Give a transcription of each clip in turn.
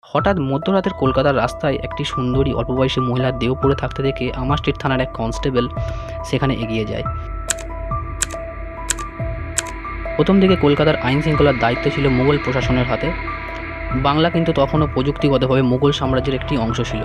হঠাৎ মধ্যরাতের কলকাতার রাস্তায় একটি সুন্দরী অল্পবয়সী মহিলার দেহ পড়ে থাকতে দেখে আমার স্ট্রিট থানার এক কনস্টেবল সেখানে এগিয়ে যায়। প্রথম দিকে কলকাতার আইন শৃঙ্খলার দায়িত্ব ছিল মুঘল প্রশাসনের হাতে। বাংলা কিন্তু তখনও প্রযুক্তিগতভাবে মুঘল সাম্রাজ্যের একটি অংশ ছিল।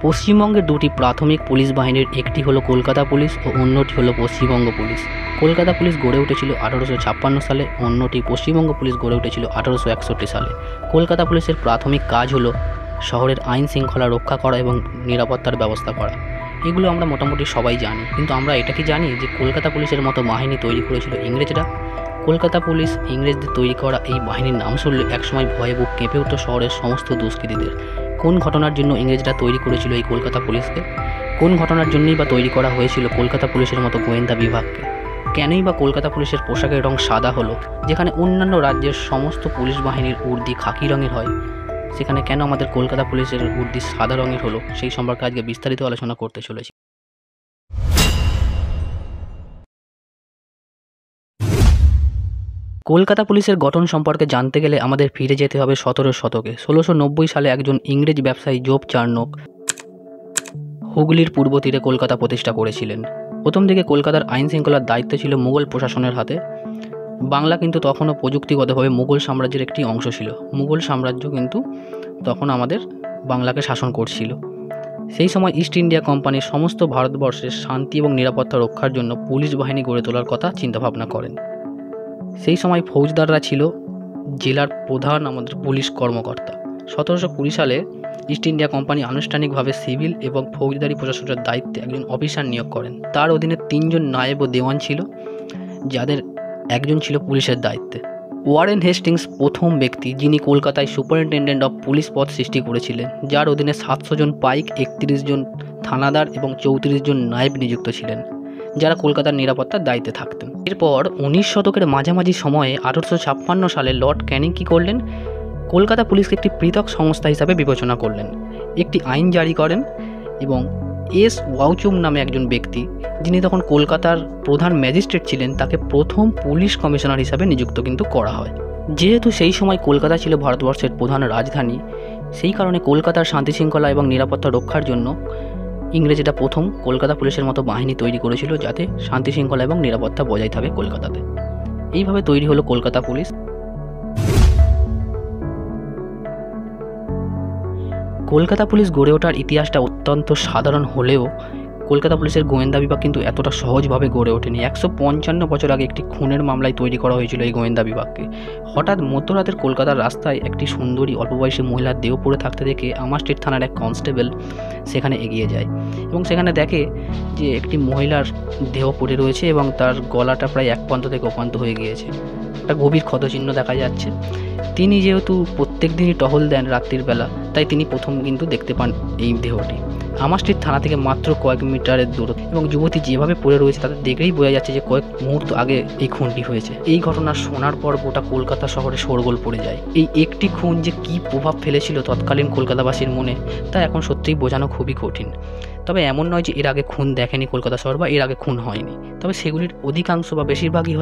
পশ্চিমবঙ্গের দুটি প্রাথমিক পুলিশ বাহিনীর একটি হলো কলকাতা পুলিশ ও অন্যটি হলো পশ্চিমবঙ্গ পুলিশ। কলকাতা পুলিশ গড়ে উঠেছিল 1856 সালে, অন্যটি পশ্চিমবঙ্গ পুলিশ গড়ে উঠেছিল 1861 সালে। কলকাতা পুলিশের প্রাথমিক কাজ হলো শহরের আইন শৃঙ্খলা রক্ষা করা এবং নিরাপত্তার ব্যবস্থা করা। এগুলো আমরা মোটামুটি সবাই জানি, কিন্তু আমরা এটা কি জানি যে কলকাতা পুলিশের মতো বাহিনী তৈরি করেছিল ইংরেজরা? কলকাতা পুলিশ ইংরেজদের তৈরি করা এই বাহিনীর নাম শুনলে একসময় ভয়ে বুক কেঁপে উঠত শহরের সমস্ত দুষ্কৃতীদের। কোন ঘটনার জন্য ইংরেজরা তৈরি করেছিল এই কলকাতা পুলিশকে? কোন ঘটনার জন্যই বা তৈরি করা হয়েছিল কলকাতা পুলিশের মতো গোয়েন্দা বিভাগকে? কেনই বা কলকাতা পুলিশের পোশাকের রং সাদা হলো? যেখানে অন্যান্য রাজ্যের সমস্ত পুলিশ বাহিনীর উর্দি খাকি রঙের হয়, সেখানে কেন আমাদের কলকাতা পুলিশের উর্দি সাদা রঙের হলো? সেই সম্পর্কে আজকে বিস্তারিত আলোচনা করতে চলেছি। কলকাতা পুলিশের গঠন সম্পর্কে জানতে গেলে আমাদের ফিরে যেতে হবে 17 শতকে। 1690 সালে একজন ইংরেজ ব্যবসায়ী জোব চার্নক হুগলির পূর্ব তীরে কলকাতা প্রতিষ্ঠা করেছিলেন। প্রথম দিকে কলকাতার আইন শৃঙ্খলার দায়িত্ব ছিল মুঘল প্রশাসনের হাতে। বাংলা কিন্তু তখনও প্রযুক্তিগতভাবে মুঘল সাম্রাজ্যের একটি অংশ ছিল। মুঘল সাম্রাজ্য কিন্তু তখন আমাদের বাংলাকে শাসন করছিল। সেই সময় ইস্ট ইন্ডিয়া কোম্পানি সমস্ত ভারতবর্ষের শান্তি এবং নিরাপত্তা রক্ষার জন্য পুলিশ বাহিনী গড়ে তোলার কথা চিন্তাভাবনা করেন। সেই সময় ফৌজদাররা ছিল জেলার প্রধান আমাদের পুলিশ কর্মকর্তা। 1720 সালে ইস্ট ইন্ডিয়া কোম্পানি আনুষ্ঠানিকভাবে সিভিল এবং ফৌজদারি প্রশাসনের দায়িত্বে একজন অফিসার নিয়োগ করেন। তার অধীনে 3 জন নায়েব ও দেওয়ান ছিল, যাদের একজন ছিল পুলিশের দায়িত্বে। ওয়ারেন হেস্টিংস প্রথম ব্যক্তি যিনি কলকাতায় সুপারিনটেন্ডেন্ট অফ পুলিশ পদ সৃষ্টি করেছিলেন, যার অধীনে 700 জন পাইক, 31 জন থানাদার এবং 34 জন নায়েব নিযুক্ত ছিলেন, যারা কলকাতার নিরাপত্তার দায়িত্বে থাকতেন। এরপর 19 শতকের মাঝামাঝি সময়ে 1856 সালে লর্ড ক্যানিং কী করলেন? কলকাতা পুলিশকে একটি পৃথক সংস্থা হিসাবে বিবেচনা করলেন, একটি আইন জারি করেন এবং এস ওয়াউচুম নামে একজন ব্যক্তি, যিনি তখন কলকাতার প্রধান ম্যাজিস্ট্রেট ছিলেন, তাকে প্রথম পুলিশ কমিশনার হিসাবে নিযুক্ত কিন্তু করা হয়। যেহেতু সেই সময় কলকাতা ছিল ভারতবর্ষের প্রধান রাজধানী, সেই কারণে কলকাতার শান্তিশৃঙ্খলা এবং নিরাপত্তা রক্ষার জন্য ইংরেজরা প্রথম কলকাতা পুলিশের মতো বাহিনী তৈরি করেছিল, যাতে শান্তিশৃঙ্খলা এবং নিরাপত্তা বজায় থাকে কলকাতাতে। এইভাবে তৈরি হলো কলকাতা পুলিশ। কলকাতা পুলিশ গড়ে ওঠার ইতিহাসটা অত্যন্ত সাধারণ হলেও কলকাতা পুলিশের গোয়েন্দা বিভাগ কিন্তু এতটা সহজভাবে গড়ে ওঠেনি। 155 বছর আগে একটি খুনের মামলায় তৈরি করা হয়েছিল এই গোয়েন্দা বিভাগকে। হঠাৎ মধ্যরাতের কলকাতার রাস্তায় একটি সুন্দরী অল্পবয়সী মহিলার দেহ পড়ে থাকতে দেখে আমার স্ট্রিট থানার এক কনস্টেবল সেখানে এগিয়ে যায় এবং সেখানে দেখে যে একটি মহিলার দেহ পড়ে রয়েছে এবং তার গলাটা প্রায় এক প্রান্ত থেকে ওপ্রান্ত হয়ে গিয়েছে। একটা গভীর ক্ষতচিহ্ন দেখা যাচ্ছে। তিনি যেহেতু প্রত্যেক দিনই টহল দেন রাত্রির বেলা, তাই তিনি প্রথম কিন্তু দেখতে পান এই দেহটি। আমার স্ট্রিট থানা থেকে মাত্র কয়েক মিটারের দূরত্ব, এবং যুবতী যেভাবে পড়ে রয়েছে তাদের দেখেই বোঝা যাচ্ছে যে কয়েক মুহূর্ত আগে এই খুনটি হয়েছে। এই ঘটনা শোনার পর গোটা কলকাতা শহরে শোরগোল পড়ে যায়। এই একটি খুন যে কী প্রভাব ফেলেছিল তৎকালীন কলকাতাবাসীর মনে, তা এখন সত্যিই বোঝানো খুবই কঠিন। তবে এমন নয় যে এর আগে খুন দেখেনি কলকাতা শহর বা এর আগে খুন হয়নি, তবে সেগুলির অধিকাংশ বা বেশিরভাগই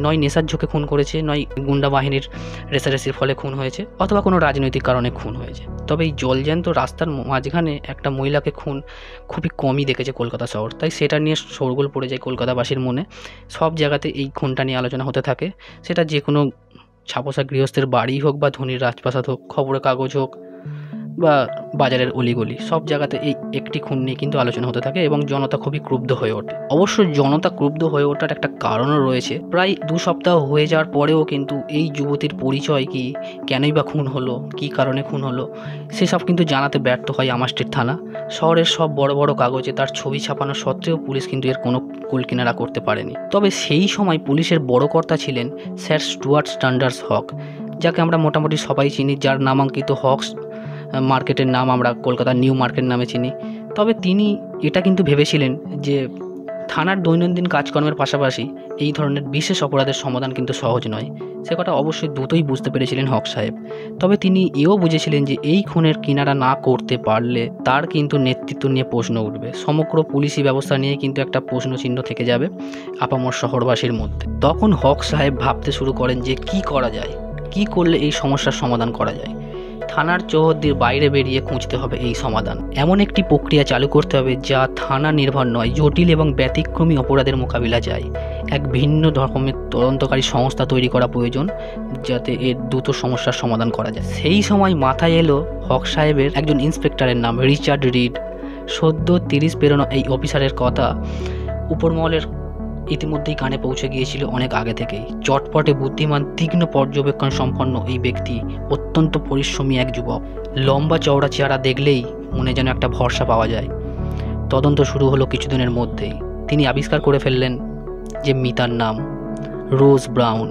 নয় নেশার ঝোঁকে খুন করেছে, নয় গুন্ডা বাহিনীর রেসারেসির ফলে খুন হয়েছে, অথবা কোনো রাজনৈতিক কারণে খুন হয়েছে। তবে এই জলজ্যান্ত রাস্তার মাঝখানে একটা মহিলাকে খুন খুবই কমই দেখেছে কলকাতা শহর, তাই সেটা নিয়ে শোরগোল পড়ে যায় কলকাতাবাসীর মনে। সব জায়গাতে এই খুনটা নিয়ে আলোচনা হতে থাকে, সেটা যে কোনো ছাপোষা গৃহস্থের বাড়ি হোক বা ধনীর রাজপ্রাসাদ হোক, খবরের কাগজ হোক বা বাজারের অলিগলি, সব জায়গাতে এই একটি খুন নিয়ে কিন্তু আলোচনা হতে থাকে এবং জনতা খুবই ক্রুব্ধ হয়ে ওঠে। অবশ্য জনতা ক্রুব্ধ হয়ে ওঠার একটা কারণও রয়েছে। প্রায় 2 সপ্তাহ হয়ে যাওয়ার পরেও কিন্তু এই যুবতীর পরিচয় কি, কেনই বা খুন হলো, কী কারণে খুন হলো, সেসব কিন্তু জানাতে ব্যর্থ হয় আমার স্ট্রিট থানা। শহরের সব বড় বড় কাগজে তার ছবি ছাপানো সত্ত্বেও পুলিশ কিন্তু এর কোনো কুলকিনারা করতে পারেনি। তবে সেই সময় পুলিশের বড় কর্তা ছিলেন স্যার স্টুয়ার্ট স্যান্ডার্স হক, যাকে আমরা মোটামুটি সবাই চিনি, যার নামাঙ্কিত হকস মার্কেটের নাম আমরা কলকাতার নিউ মার্কেট নামে চিনি। তবে তিনি এটা কিন্তু ভেবেছিলেন যে থানার দৈনন্দিন কাজকর্মের পাশাপাশি এই ধরনের বিশেষ অপরাধের সমাধান কিন্তু সহজ নয়। সে কথা অবশ্যই দ্রুতই বুঝতে পেরেছিলেন হক সাহেব। তবে তিনি এও বুঝেছিলেন যে এই খুনের কিনারা না করতে পারলে তার কিন্তু নেতৃত্ব নিয়ে প্রশ্ন উঠবে, সমগ্র পুলিশি ব্যবস্থা নিয়ে কিন্তু একটা প্রশ্নচিহ্ন থেকে যাবে আপামর শহরবাসীর মধ্যে। তখন হক সাহেব ভাবতে শুরু করেন যে কি করা যায়। কি করলে এই সমস্যার সমাধান করা যায়। থানার চৌহদ্দির বাইরে বেরিয়ে খুঁজতে হবে এই সমাধান। এমন একটি প্রক্রিয়া চালু করতে হবে যা থানা নির্ভর নয়, জটিল এবং ব্যতিক্রমী অপরাধের মোকাবিলা যায়। এক ভিন্ন রকমের তদন্তকারী সংস্থা তৈরি করা প্রয়োজন যাতে এর দ্রুত সমস্যার সমাধান করা যায়। সেই সময় মাথায় এলো হক সাহেবের একজন ইন্সপেক্টরের নাম রিচার্ড রিড। সদ্য 30 পেরোনো এই অফিসারের কথা উপরমহলের ইতিমধ্যেই কানে পৌঁছে গিয়েছিল অনেক আগে থেকেই। চটপটে বুদ্ধিমান তীক্ষ্ণ পর্যবেক্ষণ সম্পন্ন এই ব্যক্তি অত্যন্ত পরিশ্রমী এক যুবক। লম্বা চওড়া চেহারা দেখলেই মনে যেন একটা ভরসা পাওয়া যায়। তদন্ত শুরু হলো কিছুদিনের মধ্যেই। তিনি আবিষ্কার করে ফেললেন যে মিতার নাম রোজ ব্রাউন,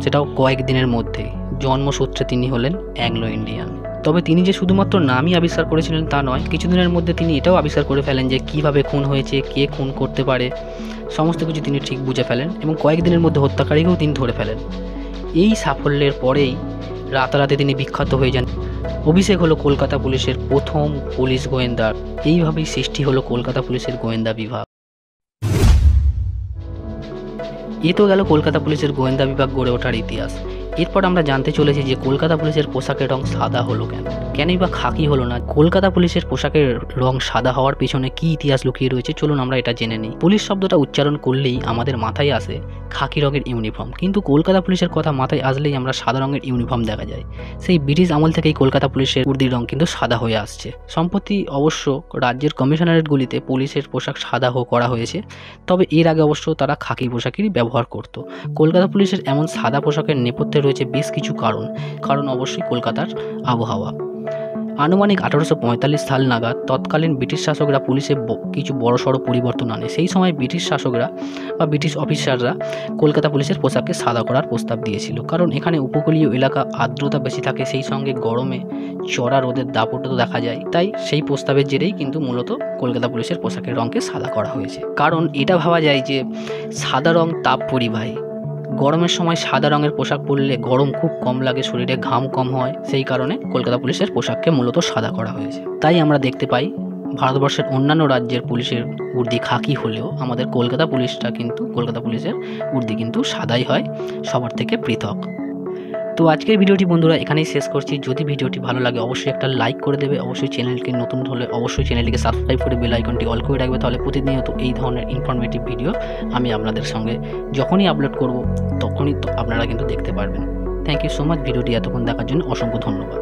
সেটাও কয়েকদিনের মধ্যেই। জন্মসূত্রে তিনি হলেন অ্যাংলো ইন্ডিয়ান। তবে তিনি যে শুধুমাত্র নামই আবিষ্কার করেছিলেন তা নয়, কিছুদিনের মধ্যে তিনি এটাও আবিষ্কার করে ফেলেন যে কিভাবে খুন হয়েছে, কে খুন করতে পারে, সমস্ত কিছু তিনি ঠিক বুঝে ফেলেন এবং কয়েকদিনের মধ্যে হত্যাকারীকেও তিনি ধরে ফেলেন। এই সাফল্যের পরেই রাতারাতি তিনি বিখ্যাত হয়ে যান। অভিষেক হলো কলকাতা পুলিশের প্রথম পুলিশ গোয়েন্দা। এইভাবেই সৃষ্টি হলো কলকাতা পুলিশের গোয়েন্দা বিভাগ। এ তো গেল কলকাতা পুলিশের গোয়েন্দা বিভাগ গড়ে ওঠার ইতিহাস। এরপর আমরা জানতে চলেছি যে কলকাতা পুলিশের পোশাকের রং সাদা হলো কেনই বা খাকি হলো না। কলকাতা পুলিশের পোশাকের রং সাদা হওয়ার পিছনে কি ইতিহাস লুকিয়ে রয়েছে চলুন আমরা এটা জেনে নিই। পুলিশ শব্দটা উচ্চারণ করলেই আমাদের মাথায় আসে খাকি রঙের ইউনিফর্ম, কিন্তু কলকাতা পুলিশের কথা মাথায় আসলেই আমরা সাদা রঙের ইউনিফর্ম দেখা যায়। সেই ব্রিটিশ আমল থেকেই কলকাতা পুলিশের উর্দির রং কিন্তু সাদা হয়ে আসছে। সম্প্রতি অবশ্য রাজ্যের কমিশনারেটগুলিতে পুলিশের পোশাক সাদা করা হয়েছে, তবে এর আগে অবশ্য তারা খাকি পোশাকেরই ব্যবহার করত। কলকাতা পুলিশের এমন সাদা পোশাকের নেপথ্যে রয়েছে বেশ কিছু কারণ অবশ্যই কলকাতার আবহাওয়া। আনুমানিক 1845 সাল নাগাদ তৎকালীন ব্রিটিশ শাসকরা পুলিশে কিছু বড়সড় পরিবর্তন আনে। সেই সময় ব্রিটিশ শাসকরা বা ব্রিটিশ অফিসাররা কলকাতা পুলিশের পোশাককে সাদা করার প্রস্তাব দিয়েছিল, কারণ এখানে উপকূলীয় এলাকা, আর্দ্রতা বেশি থাকে, সেই সঙ্গে গরমে চড়া রোদের দাপটও দেখা যায়। তাই সেই প্রস্তাবের জেরেই কিন্তু মূলত কলকাতা পুলিশের পোশাকের রঙকে সাদা করা হয়েছে। কারণ এটা ভাবা যায় যে সাদা রং তাপ পরিবাহী, গরমের সময় সাদা রঙের পোশাক পরলে গরম খুব কম লাগে, শরীরে ঘাম কম হয়, সেই কারণে কলকাতা পুলিশের পোশাককে মূলত সাদা করা হয়েছে। তাই আমরা দেখতে পাই ভারতবর্ষের অন্যান্য রাজ্যের পুলিশের উর্দি খাকি হলেও আমাদের কলকাতা পুলিশের উর্দি কিন্তু সাদাই হয়, সবার থেকে পৃথক। তো আজকের ভিডিওটি বন্ধুরা এখানেই শেষ করছি। যদি ভিডিওটি ভালো লাগে অবশ্যই একটা লাইক করে দেবে, অবশ্যই চ্যানেলকে নতুন হলে অবশ্যই চ্যানেলটিকে সাবস্ক্রাইব করে বেল আইকনটি অল করে রাখবে, তাহলে প্রতিনিয়ত এই ধরনের ইনফরমেটিভ ভিডিও আমি আপনাদের সঙ্গে যখনই আপলোড করব তখনই আপনারা কিন্তু দেখতে পারবেন। Thank you so much. ভিডিওটি এতক্ষণ দেখার জন্য অসংখ্য ধন্যবাদ।